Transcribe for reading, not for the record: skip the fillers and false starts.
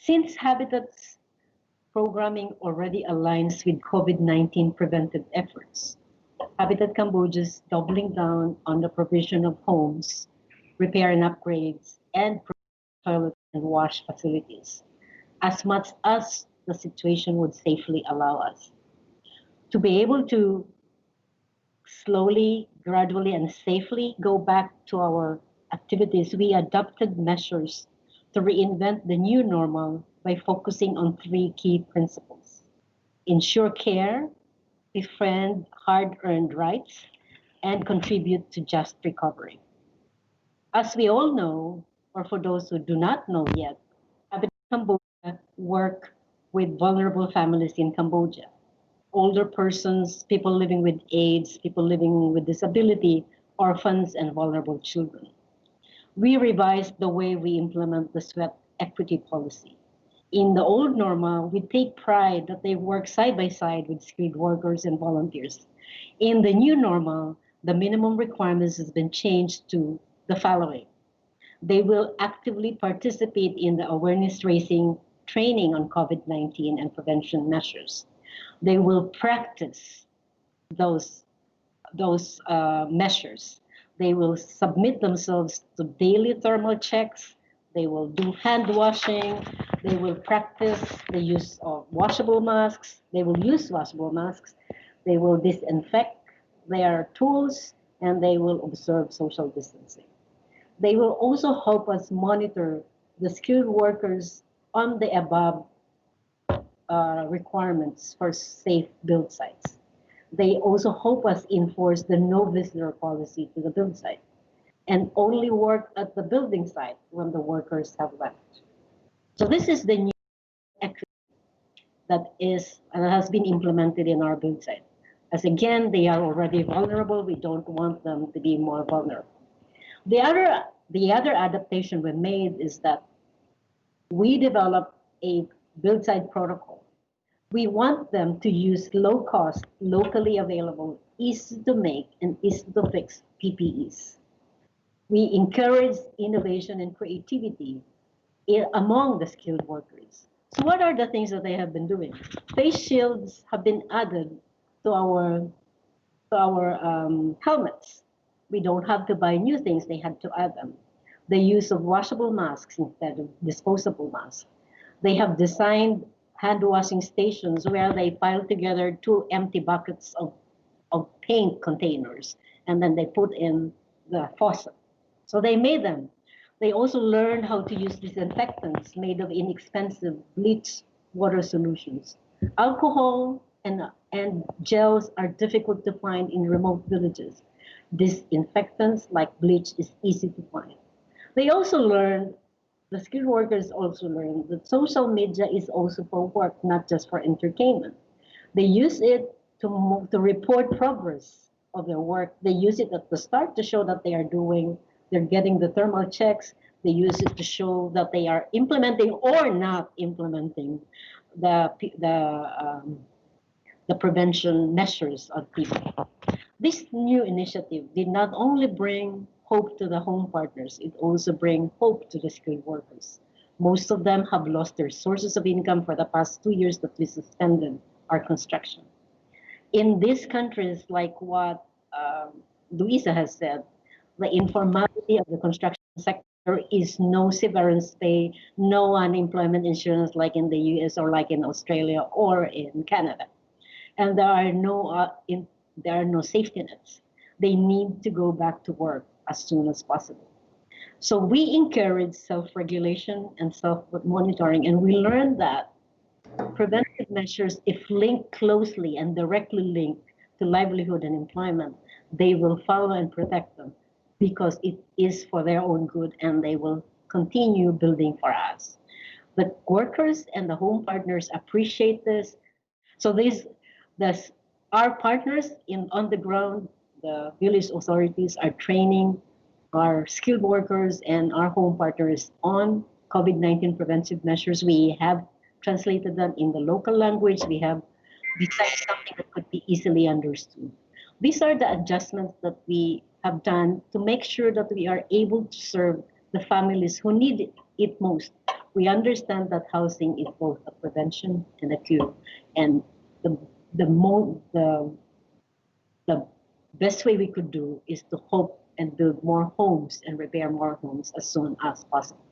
Since Habitat's programming already aligns with COVID-19 preventive efforts, Habitat Cambodia is doubling down on the provision of homes, repair and upgrades, and toilet and wash facilities, as much as the situation would safely allow us. To be able to slowly, gradually, and safely go back to our activities, we adopted measures to reinvent the new normal by focusing on three key principles: ensure care, befriend hard-earned rights, and contribute to just recovery. As we all know, or for those who do not know yet, Habitat Cambodia work with vulnerable families in Cambodia. Older persons, people living with AIDS, people living with disability, orphans, and vulnerable children. We revised the way we implement the sweat equity policy. In the old normal, we take pride that they work side by side with skilled workers and volunteers. In the new normal, the minimum requirements has been changed to the following. They will actively participate in the awareness raising training on COVID-19 and prevention measures. They will practice those measures. They will submit themselves to daily thermal checks. They will do hand washing. They will practice the use of washable masks. They will use washable masks. They will disinfect their tools, and they will observe social distancing. They will also help us monitor the skilled workers on the above requirements for safe build sites. They also help us enforce the no visitor policy to the build site and only work at the building site when the workers have left. So this is the new equity that has been implemented in our build site. As again, they are already vulnerable. We don't want them to be more vulnerable. The other adaptation we made is that we developed a build site protocol. We want them to use low cost, locally available, easy to make, and easy to fix PPEs. We encourage innovation and creativity among the skilled workers. So what are the things that they have been doing? Face shields have been added to our helmets. We don't have to buy new things, they had to add them. The use of washable masks instead of disposable masks. They have designed hand washing stations where they pile together two empty buckets of paint containers, and then they put in the faucet. So they made them. They also learned how to use disinfectants made of inexpensive bleach water solutions. Alcohol and gels are difficult to find in remote villages. Disinfectants like bleach is easy to find. They also learned, the skilled workers also learned that social media is also for work, not just for entertainment. They use it to report progress of their work. They use it at the start to show that they're getting the thermal checks. They use it to show that they are implementing or not implementing the prevention measures of people. This new initiative did not only bring hope to the home partners, it also brings hope to the skilled workers. Most of them have lost their sources of income for the past 2 years that we suspended our construction. In these countries, like what Luisa has said, the informality of the construction sector is no severance pay, no unemployment insurance like in the US or like in Australia or in Canada. And there are no safety nets. They need to go back to work as soon as possible. So we encourage self-regulation and self-monitoring, and we learned that preventive measures, if linked closely and directly linked to livelihood and employment, they will follow and protect them because it is for their own good, and they will continue building for us. The workers and the home partners appreciate this. So our partners on the ground, the village authorities are training our skilled workers and our home partners on COVID-19 preventive measures. We have translated them in the local language. We have designed something that could be easily understood. These are the adjustments that we have done to make sure that we are able to serve the families who need it most We understand that housing is both a prevention and a cure, and the the best way we could do is to hope and build more homes and repair more homes as soon as possible.